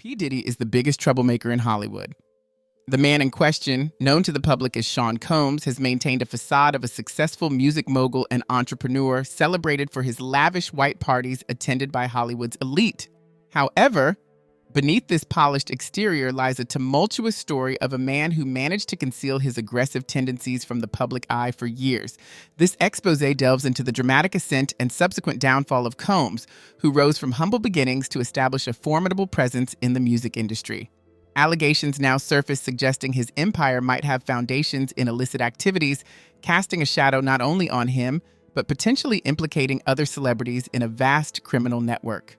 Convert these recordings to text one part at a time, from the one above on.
P. Diddy is the biggest troublemaker in Hollywood. The man in question, known to the public as Sean Combs, has maintained a facade of a successful music mogul and entrepreneur celebrated for his lavish white parties attended by Hollywood's elite. However, beneath this polished exterior lies a tumultuous story of a man who managed to conceal his aggressive tendencies from the public eye for years. This exposé delves into the dramatic ascent and subsequent downfall of Combs, who rose from humble beginnings to establish a formidable presence in the music industry. Allegations now surface suggesting his empire might have foundations in illicit activities, casting a shadow not only on him, but potentially implicating other celebrities in a vast criminal network.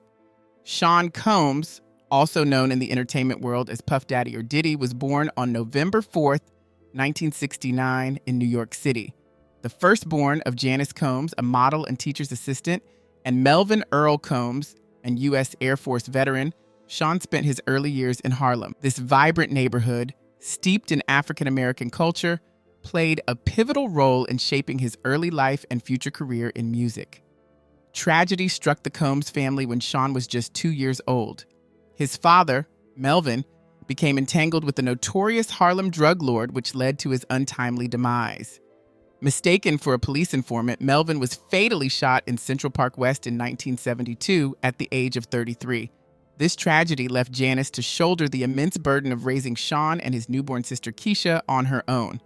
Sean Combs, also known in the entertainment world as Puff Daddy or Diddy, was born on November 4th, 1969 in New York City. The firstborn of Janice Combs, a model and teacher's assistant, and Melvin Earl Combs, an U.S. Air Force veteran, Sean spent his early years in Harlem. This vibrant neighborhood, steeped in African-American culture, played a pivotal role in shaping his early life and future career in music. Tragedy struck the Combs family when Sean was just 2 years old. His father, Melvin, became entangled with the notorious Harlem drug lord, which led to his untimely demise. Mistaken for a police informant, Melvin was fatally shot in Central Park West in 1972 at the age of 33. This tragedy left Janice to shoulder the immense burden of raising Sean and his newborn sister Keisha on her own.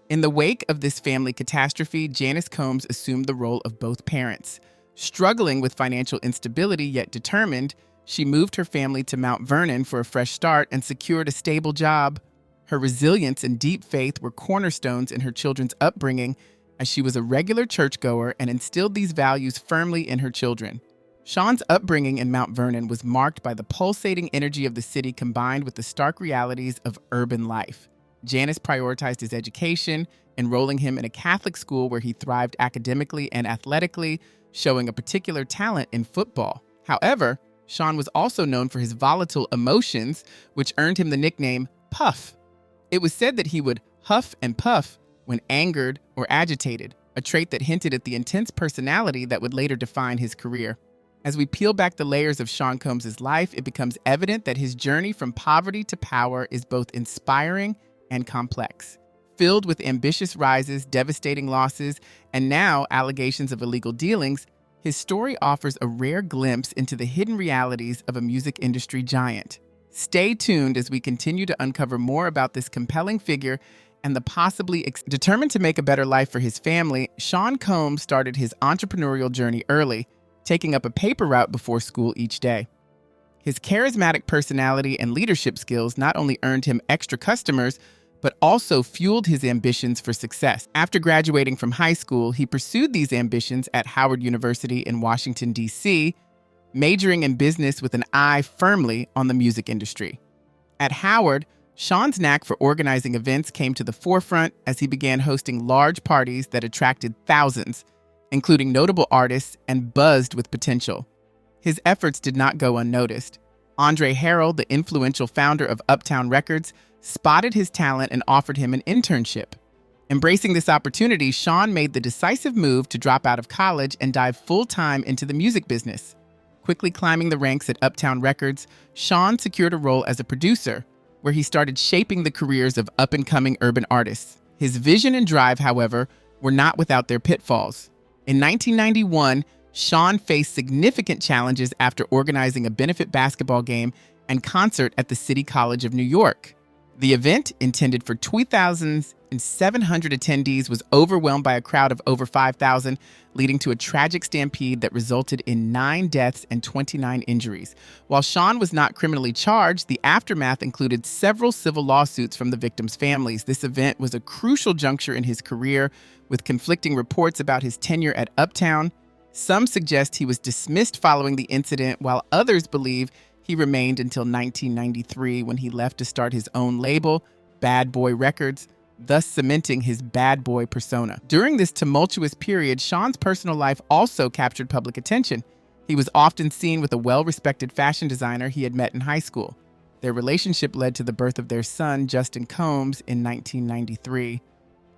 In the wake of this family catastrophe, Janice Combs assumed the role of both parents. Struggling with financial instability yet determined, she moved her family to Mount Vernon for a fresh start and secured a stable job. Her resilience and deep faith were cornerstones in her children's upbringing, as she was a regular churchgoer and instilled these values firmly in her children. Sean's upbringing in Mount Vernon was marked by the pulsating energy of the city combined with the stark realities of urban life. Janice prioritized his education, enrolling him in a Catholic school where he thrived academically and athletically, showing a particular talent in football. However, Sean was also known for his volatile emotions, which earned him the nickname Puff. It was said that he would huff and puff when angered or agitated, a trait that hinted at the intense personality that would later define his career. As we peel back the layers of Sean Combs' life, it becomes evident that his journey from poverty to power is both inspiring and complex. Filled with ambitious rises, devastating losses, and now allegations of illegal dealings, his story offers a rare glimpse into the hidden realities of a music industry giant. Stay tuned as we continue to uncover more about this compelling figure and the determined to make a better life for his family. Sean Combs started his entrepreneurial journey early, taking up a paper route before school each day. His charismatic personality and leadership skills not only earned him extra customers, but also fueled his ambitions for success. After graduating from high school, he pursued these ambitions at Howard University in Washington, D.C., majoring in business with an eye firmly on the music industry. At Howard, Sean's knack for organizing events came to the forefront as he began hosting large parties that attracted thousands, including notable artists, and buzzed with potential. His efforts did not go unnoticed. Andre Harrell, the influential founder of Uptown Records, spotted his talent and offered him an internship. Embracing this opportunity, Sean made the decisive move to drop out of college and dive full-time into the music business. Quickly climbing the ranks at Uptown Records, Sean secured a role as a producer, where he started shaping the careers of up-and-coming urban artists. His vision and drive, however, were not without their pitfalls. In 1991, Sean faced significant challenges after organizing a benefit basketball game and concert at the City College of New York. The event, intended for 2,700 attendees, was overwhelmed by a crowd of over 5,000, leading to a tragic stampede that resulted in 9 deaths and 29 injuries. While Sean was not criminally charged, the aftermath included several civil lawsuits from the victims' families. This event was a crucial juncture in his career, with conflicting reports about his tenure at Uptown. Some suggest he was dismissed following the incident, while others believe he remained until 1993 when he left to start his own label, Bad Boy Records, thus cementing his bad boy persona. During this tumultuous period, Sean's personal life also captured public attention. He was often seen with a well-respected fashion designer he had met in high school. Their relationship led to the birth of their son, Justin Combs, in 1993.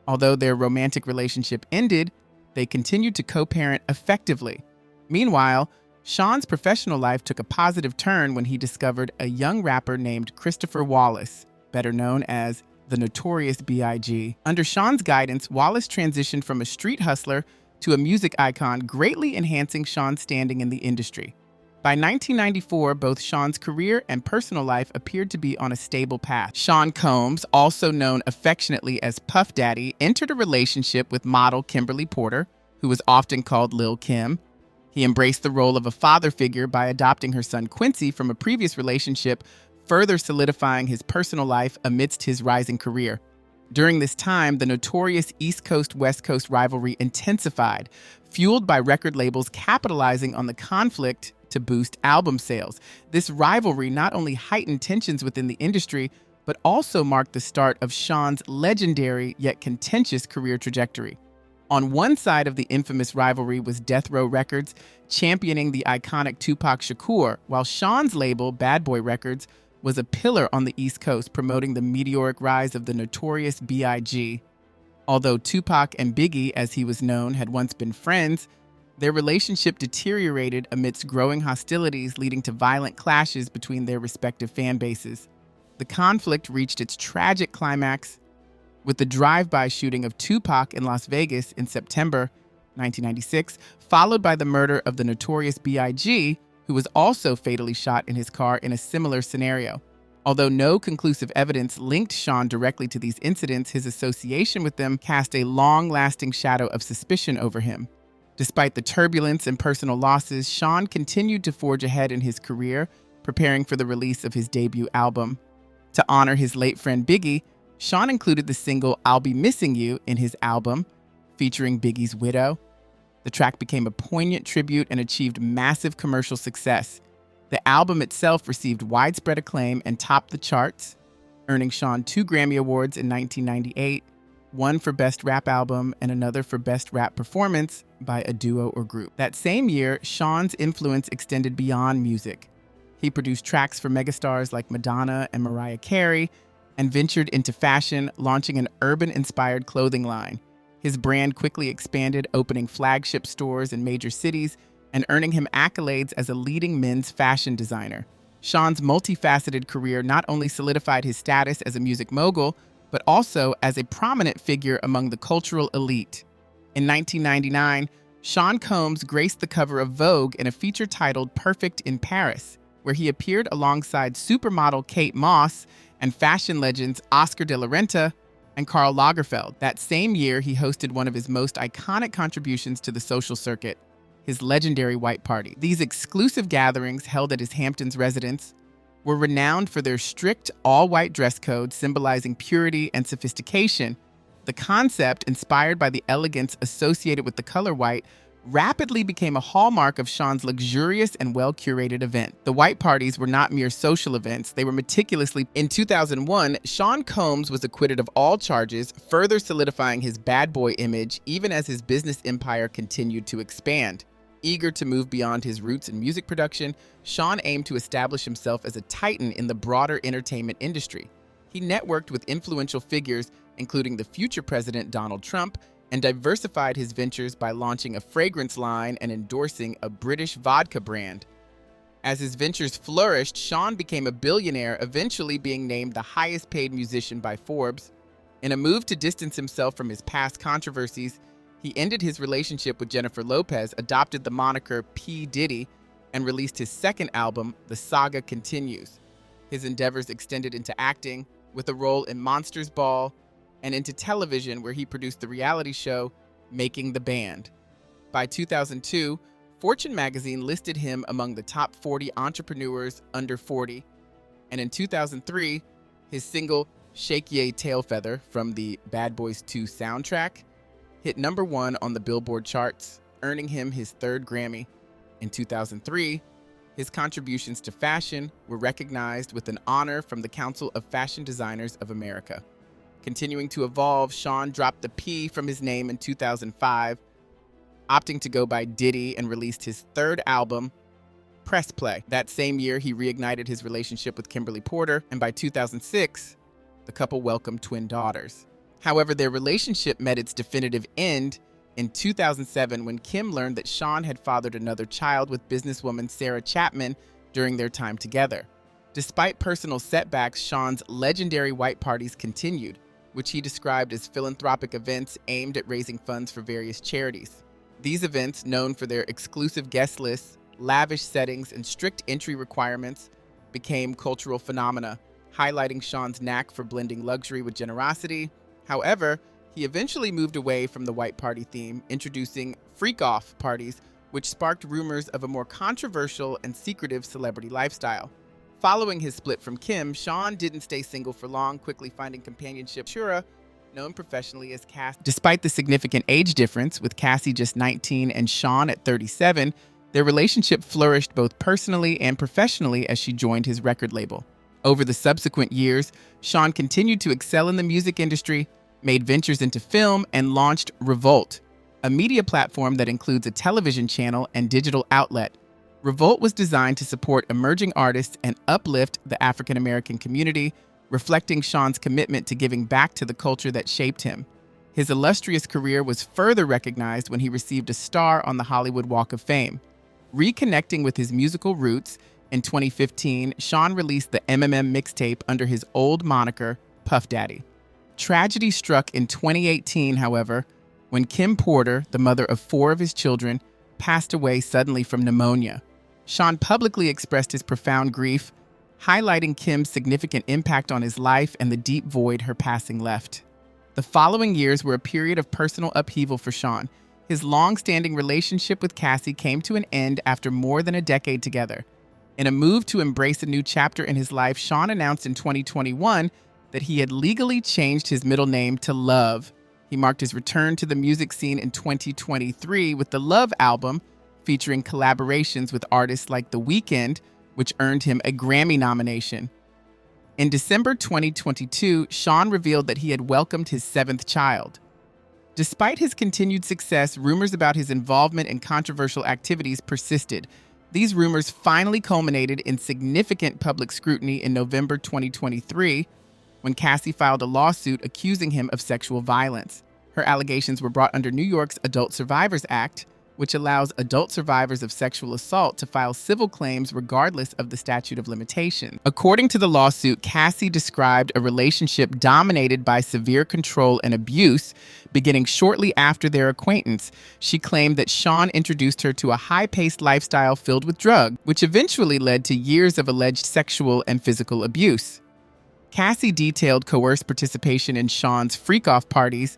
Although their romantic relationship ended, they continued to co-parent effectively. Meanwhile, Sean's professional life took a positive turn when he discovered a young rapper named Christopher Wallace, better known as the Notorious B.I.G. Under Sean's guidance, Wallace transitioned from a street hustler to a music icon, greatly enhancing Sean's standing in the industry. By 1994, both Sean's career and personal life appeared to be on a stable path. Sean Combs, also known affectionately as Puff Daddy, entered a relationship with model Kimberly Porter, who was often called Lil' Kim. He embraced the role of a father figure by adopting her son Quincy from a previous relationship, further solidifying his personal life amidst his rising career. During this time, the notorious East Coast-West Coast rivalry intensified, fueled by record labels capitalizing on the conflict to boost album sales. This rivalry not only heightened tensions within the industry, but also marked the start of Sean's legendary yet contentious career trajectory. On one side of the infamous rivalry was Death Row Records, championing the iconic Tupac Shakur, while Sean's label, Bad Boy Records, was a pillar on the East Coast, promoting the meteoric rise of the Notorious B.I.G. Although Tupac and Biggie, as he was known, had once been friends, their relationship deteriorated amidst growing hostilities, leading to violent clashes between their respective fan bases. The conflict reached its tragic climax with the drive-by shooting of Tupac in Las Vegas in September 1996, followed by the murder of the Notorious B.I.G., who was also fatally shot in his car in a similar scenario. Although no conclusive evidence linked Sean directly to these incidents, his association with them cast a long-lasting shadow of suspicion over him. Despite the turbulence and personal losses, Sean continued to forge ahead in his career, preparing for the release of his debut album. To honor his late friend Biggie, Sean included the single "I'll Be Missing You" in his album, featuring Biggie's widow. The track became a poignant tribute and achieved massive commercial success. The album itself received widespread acclaim and topped the charts, earning Sean 2 Grammy Awards in 1998, one for Best Rap Album and another for Best Rap Performance by a duo or group. That same year, Sean's influence extended beyond music. He produced tracks for megastars like Madonna and Mariah Carey and ventured into fashion, launching an urban-inspired clothing line. His brand quickly expanded, opening flagship stores in major cities and earning him accolades as a leading men's fashion designer. Sean's multifaceted career not only solidified his status as a music mogul, but also as a prominent figure among the cultural elite. In 1999, Sean Combs graced the cover of Vogue in a feature titled "Perfect in Paris," where he appeared alongside supermodel Kate Moss and fashion legends Oscar de la Renta and Karl Lagerfeld. That same year, he hosted one of his most iconic contributions to the social circuit, his legendary White Party. These exclusive gatherings, held at his Hamptons residence, were renowned for their strict all-white dress code symbolizing purity and sophistication. The concept, inspired by the elegance associated with the color white, rapidly became a hallmark of Sean's luxurious and well-curated event. The White Parties were not mere social events, they were meticulously... In 2001, Sean Combs was acquitted of all charges, further solidifying his bad boy image even as his business empire continued to expand. Eager to move beyond his roots in music production, Sean aimed to establish himself as a titan in the broader entertainment industry. He networked with influential figures, including the future president Donald Trump, and diversified his ventures by launching a fragrance line and endorsing a British vodka brand. As his ventures flourished, Sean became a billionaire, eventually being named the highest-paid musician by Forbes. In a move to distance himself from his past controversies, he ended his relationship with Jennifer Lopez, adopted the moniker P. Diddy, and released his second album, The Saga Continues. His endeavors extended into acting, with a role in Monsters Ball, and into television, where he produced the reality show Making the Band. By 2002, Fortune magazine listed him among the top 40 entrepreneurs under 40, and in 2003, his single Shake Ye Tail Feather from the Bad Boys 2 soundtrack hit #1 on the Billboard charts, earning him his 3rd Grammy. In 2003, his contributions to fashion were recognized with an honor from the Council of Fashion Designers of America. Continuing to evolve, Sean dropped the P from his name in 2005, opting to go by Diddy, and released his 3rd album, Press Play. That same year, he reignited his relationship with Kimberly Porter, and by 2006, the couple welcomed twin daughters. However, their relationship met its definitive end in 2007 when Kim learned that Sean had fathered another child with businesswoman Sarah Chapman during their time together. Despite personal setbacks, Sean's legendary white parties continued, which he described as philanthropic events aimed at raising funds for various charities. These events, known for their exclusive guest lists, lavish settings, and strict entry requirements, became cultural phenomena, highlighting Sean's knack for blending luxury with generosity. However, he eventually moved away from the white party theme, introducing freak-off parties, which sparked rumors of a more controversial and secretive celebrity lifestyle. Following his split from Kim, Sean didn't stay single for long, quickly finding companionship with Shura, known professionally as Cassie. Despite the significant age difference, with Cassie just 19 and Sean at 37, their relationship flourished both personally and professionally as she joined his record label. Over the subsequent years, Sean continued to excel in the music industry, made ventures into film, and launched Revolt, a media platform that includes a television channel and digital outlet. Revolt was designed to support emerging artists and uplift the African American community, reflecting Sean's commitment to giving back to the culture that shaped him. His illustrious career was further recognized when he received a star on the Hollywood Walk of Fame. Reconnecting with his musical roots, in 2015, Sean released the mixtape under his old moniker, Puff Daddy. Tragedy struck in 2018, however, when Kim Porter, the mother of 4 of his children, passed away suddenly from pneumonia. Sean publicly expressed his profound grief, highlighting Kim's significant impact on his life and the deep void her passing left. The following years were a period of personal upheaval for Sean. His long-standing relationship with Cassie came to an end after more than a decade together. In a move to embrace a new chapter in his life, Sean announced in 2021 that he had legally changed his middle name to Love. He marked his return to the music scene in 2023 with the Love album, featuring collaborations with artists like The Weeknd, which earned him a Grammy nomination. In December 2022, Sean revealed that he had welcomed his 7th child. Despite his continued success, rumors about his involvement in controversial activities persisted. These rumors finally culminated in significant public scrutiny in November 2023, when Cassie filed a lawsuit accusing him of sexual violence. Her allegations were brought under New York's Adult Survivors Act, which allows adult survivors of sexual assault to file civil claims regardless of the statute of limitations. According to the lawsuit, Cassie described a relationship dominated by severe control and abuse, beginning shortly after their acquaintance. She claimed that Sean introduced her to a high-paced lifestyle filled with drugs, which eventually led to years of alleged sexual and physical abuse. Cassie detailed coerced participation in Sean's freak-off parties,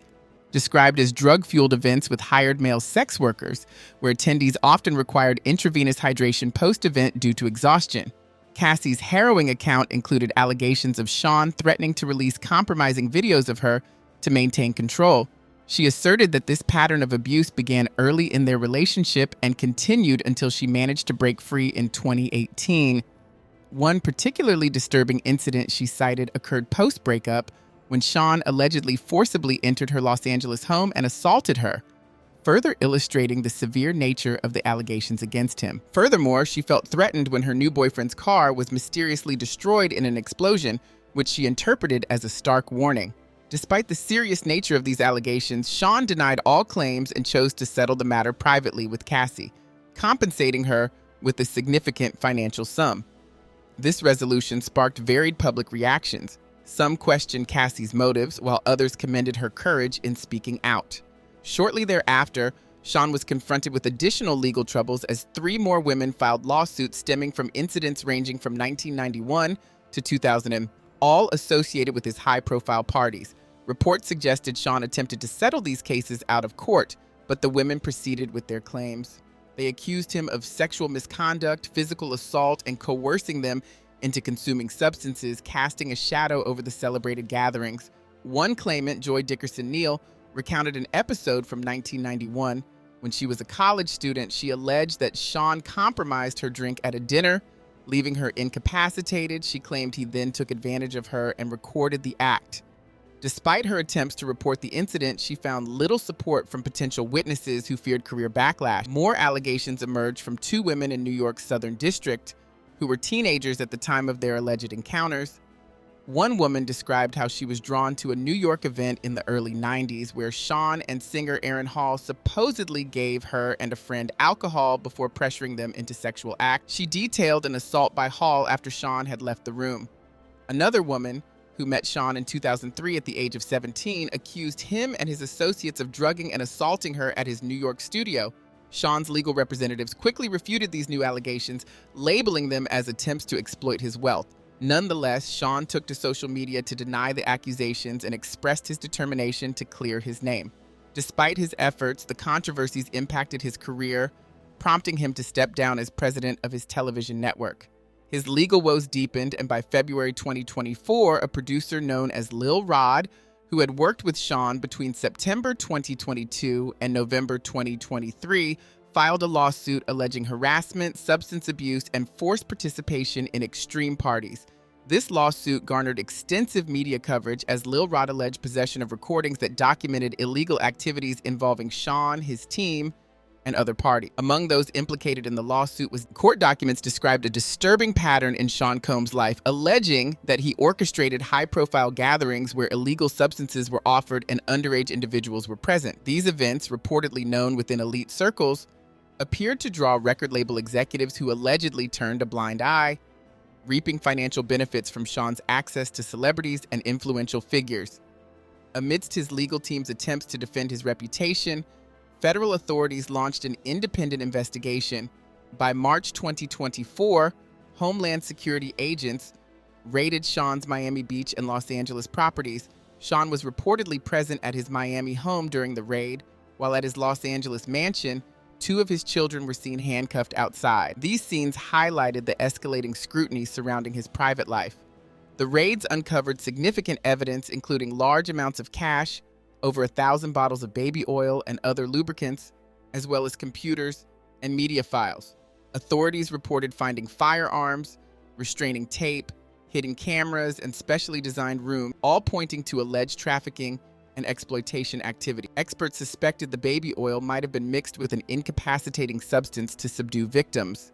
described as drug-fueled events with hired male sex workers, where attendees often required intravenous hydration post-event due to exhaustion. Cassie's harrowing account included allegations of Sean threatening to release compromising videos of her to maintain control. She asserted that this pattern of abuse began early in their relationship and continued until she managed to break free in 2018. One particularly disturbing incident she cited occurred post-breakup, when Sean allegedly forcibly entered her Los Angeles home and assaulted her, further illustrating the severe nature of the allegations against him. Furthermore, she felt threatened when her new boyfriend's car was mysteriously destroyed in an explosion, which she interpreted as a stark warning. Despite the serious nature of these allegations, Sean denied all claims and chose to settle the matter privately with Cassie, compensating her with a significant financial sum. This resolution sparked varied public reactions. Some questioned Cassie's motives, while others commended her courage in speaking out. Shortly thereafter, Sean was confronted with additional legal troubles as 3 more women filed lawsuits stemming from incidents ranging from 1991 to 2000, all associated with his high-profile parties. Reports suggested Sean attempted to settle these cases out of court, but the women proceeded with their claims. They accused him of sexual misconduct, physical assault, and coercing them into consuming substances, casting a shadow over the celebrated gatherings. One claimant, Joy Dickerson Neal, recounted an episode from 1991. When she was a college student, she alleged that Sean compromised her drink at a dinner, leaving her incapacitated. She claimed he then took advantage of her and recorded the act. Despite her attempts to report the incident, she found little support from potential witnesses who feared career backlash. More allegations emerged from 2 women in New York's Southern District, who were teenagers at the time of their alleged encounters. One woman described how she was drawn to a New York event in the early 90s where Sean and singer Aaron Hall supposedly gave her and a friend alcohol before pressuring them into sexual acts. She detailed an assault by Hall after Sean had left the room. Another woman, who met Sean in 2003 at the age of 17, accused him and his associates of drugging and assaulting her at his New York studio. Sean's legal representatives quickly refuted these new allegations, labeling them as attempts to exploit his wealth. Nonetheless, Sean took to social media to deny the accusations and expressed his determination to clear his name. Despite his efforts, the controversies impacted his career, prompting him to step down as president of his television network. His legal woes deepened, and by February 2024, a producer known as Lil Rod, who had worked with Sean between September 2022 and November 2023, filed a lawsuit alleging harassment, substance abuse, and forced participation in extreme parties. This lawsuit garnered extensive media coverage as Lil Rod alleged possession of recordings that documented illegal activities involving Sean, his team, and other parties. Among those implicated in the lawsuit was court documents described a disturbing pattern in Sean Combs' life, alleging that he orchestrated high-profile gatherings where illegal substances were offered and underage individuals were present. These events, reportedly known within elite circles, appeared to draw record label executives who allegedly turned a blind eye, reaping financial benefits from Sean's access to celebrities and influential figures. Amidst his legal team's attempts to defend his reputation, federal authorities launched an independent investigation. By March 2024, Homeland Security agents raided Sean's Miami Beach and Los Angeles properties. Sean was reportedly present at his Miami home during the raid, while at his Los Angeles mansion, 2 of his children were seen handcuffed outside. These scenes highlighted the escalating scrutiny surrounding his private life. The raids uncovered significant evidence, including large amounts of cash, over 1,000 bottles of baby oil and other lubricants, as well as computers and media files. Authorities reported finding firearms, restraining tape, hidden cameras, and specially designed rooms, all pointing to alleged trafficking and exploitation activity. Experts suspected the baby oil might have been mixed with an incapacitating substance to subdue victims.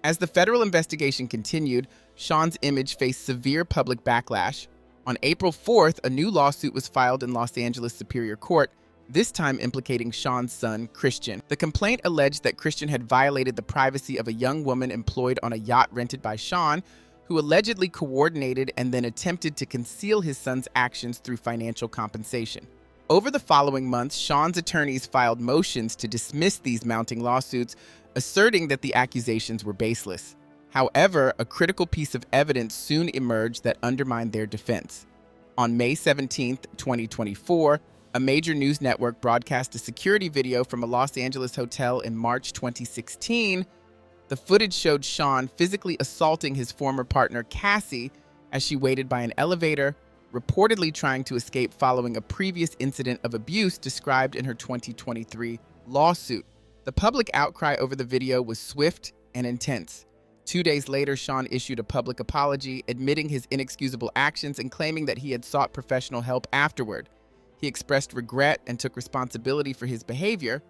As the federal investigation continued, Sean's image faced severe public backlash. On April 4th, a new lawsuit was filed in Los Angeles Superior Court, this time implicating Sean's son, Christian. The complaint alleged that Christian had violated the privacy of a young woman employed on a yacht rented by Sean, who allegedly coordinated and then attempted to conceal his son's actions through financial compensation. Over the following months, Sean's attorneys filed motions to dismiss these mounting lawsuits, asserting that the accusations were baseless. However, a critical piece of evidence soon emerged that undermined their defense. On May 17, 2024, a major news network broadcast a security video from a Los Angeles hotel in March 2016. The footage showed Sean physically assaulting his former partner, Cassie, as she waited by an elevator, reportedly trying to escape following a previous incident of abuse described in her 2023 lawsuit. The public outcry over the video was swift and intense. 2 days later, Sean issued a public apology, admitting his inexcusable actions and claiming that he had sought professional help afterward. He expressed regret and took responsibility for his behavior,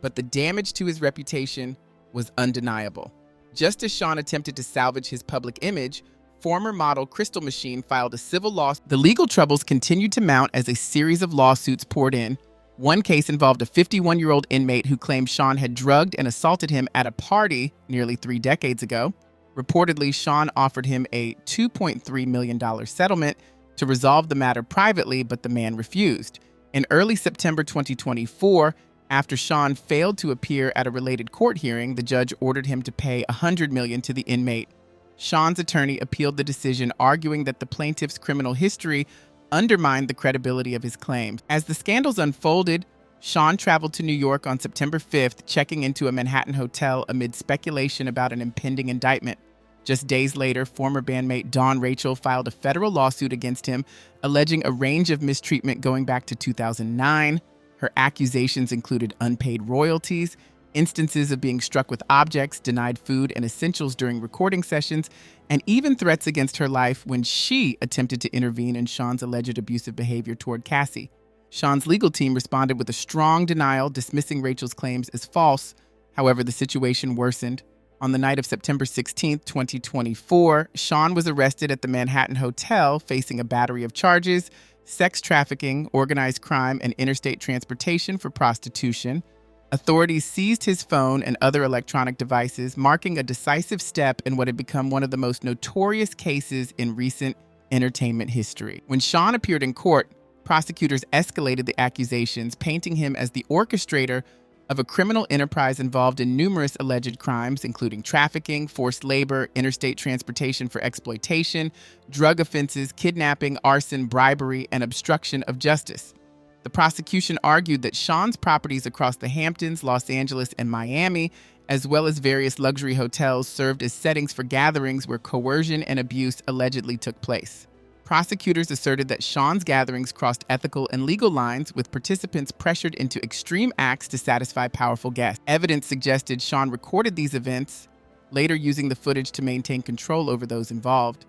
but the damage to his reputation was undeniable. Just as Sean attempted to salvage his public image, former model Crystal Machine filed a civil lawsuit. The legal troubles continued to mount as a series of lawsuits poured in. One case involved a 51-year-old inmate who claimed Sean had drugged and assaulted him at a party nearly 3 decades ago. Reportedly, Sean offered him a $2.3 million settlement to resolve the matter privately, but the man refused. In early September 2024, after Sean failed to appear at a related court hearing, the judge ordered him to pay $100 million to the inmate. Sean's attorney appealed the decision, arguing that the plaintiff's criminal history undermined the credibility of his claims. As the scandals unfolded, Sean traveled to New York on September 5th, checking into a Manhattan hotel amid speculation about an impending indictment. Just days later, former bandmate Dawn Rachel filed a federal lawsuit against him, alleging a range of mistreatment going back to 2009. Her accusations included unpaid royalties, instances of being struck with objects, denied food and essentials during recording sessions, and even threats against her life when she attempted to intervene in Sean's alleged abusive behavior toward Cassie. Sean's legal team responded with a strong denial, dismissing Rachel's claims as false. However, the situation worsened. On the night of September 16, 2024, Sean was arrested at the Manhattan Hotel facing a battery of charges: sex trafficking, organized crime, and interstate transportation for prostitution. Authorities seized his phone and other electronic devices, marking a decisive step in what had become one of the most notorious cases in recent entertainment history. When Sean appeared in court, prosecutors escalated the accusations, painting him as the orchestrator of a criminal enterprise involved in numerous alleged crimes, including trafficking, forced labor, interstate transportation for exploitation, drug offenses, kidnapping, arson, bribery, and obstruction of justice. The prosecution argued that Sean's properties across the Hamptons, Los Angeles, and Miami, as well as various luxury hotels, served as settings for gatherings where coercion and abuse allegedly took place. Prosecutors asserted that Sean's gatherings crossed ethical and legal lines, with participants pressured into extreme acts to satisfy powerful guests. Evidence suggested Sean recorded these events, later using the footage to maintain control over those involved.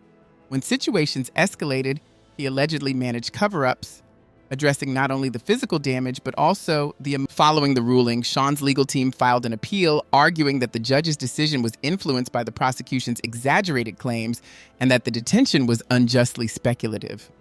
When situations escalated, he allegedly managed cover-ups, addressing not only the physical damage, but also following the ruling, Sean's legal team filed an appeal, arguing that the judge's decision was influenced by the prosecution's exaggerated claims and that the detention was unjustly speculative.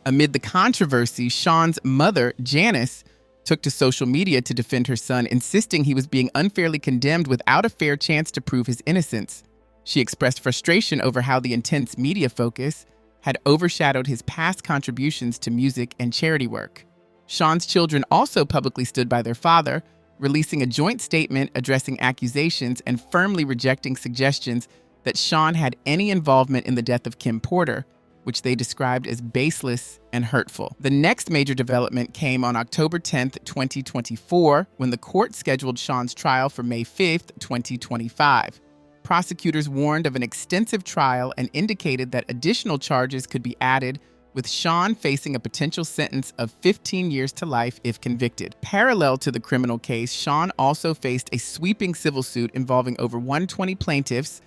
Amid the controversy, Sean's mother, Janice, took to social media to defend her son, insisting he was being unfairly condemned without a fair chance to prove his innocence. She expressed frustration over how the intense media focus had overshadowed his past contributions to music and charity work. Sean's children also publicly stood by their father, releasing a joint statement addressing accusations and firmly rejecting suggestions that Sean had any involvement in the death of Kim Porter, which they described as baseless and hurtful. The next major development came on October 10, 2024, when the court scheduled Sean's trial for May 5, 2025. Prosecutors warned of an extensive trial and indicated that additional charges could be added, with Sean facing a potential sentence of 15 years to life if convicted. Parallel to the criminal case, Sean also faced a sweeping civil suit involving over 120 plaintiffs,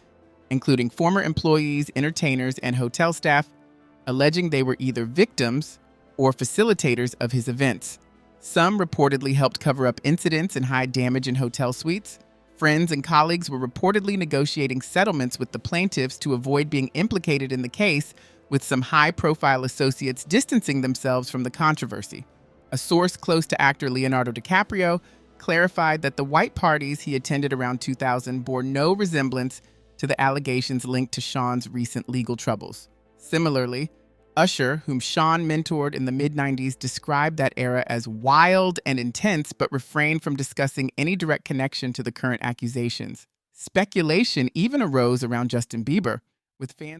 including former employees, entertainers, and hotel staff, alleging they were either victims or facilitators of his events. Some reportedly helped cover up incidents and hide damage in hotel suites. Friends and colleagues were reportedly negotiating settlements with the plaintiffs to avoid being implicated in the case, with some high-profile associates distancing themselves from the controversy. A source close to actor Leonardo DiCaprio clarified that the white parties he attended around 2000 bore no resemblance to the allegations linked to Sean's recent legal troubles. Similarly, Usher, whom Sean mentored in the mid-90s, described that era as wild and intense, but refrained from discussing any direct connection to the current accusations. Speculation even arose around Justin Bieber, with fans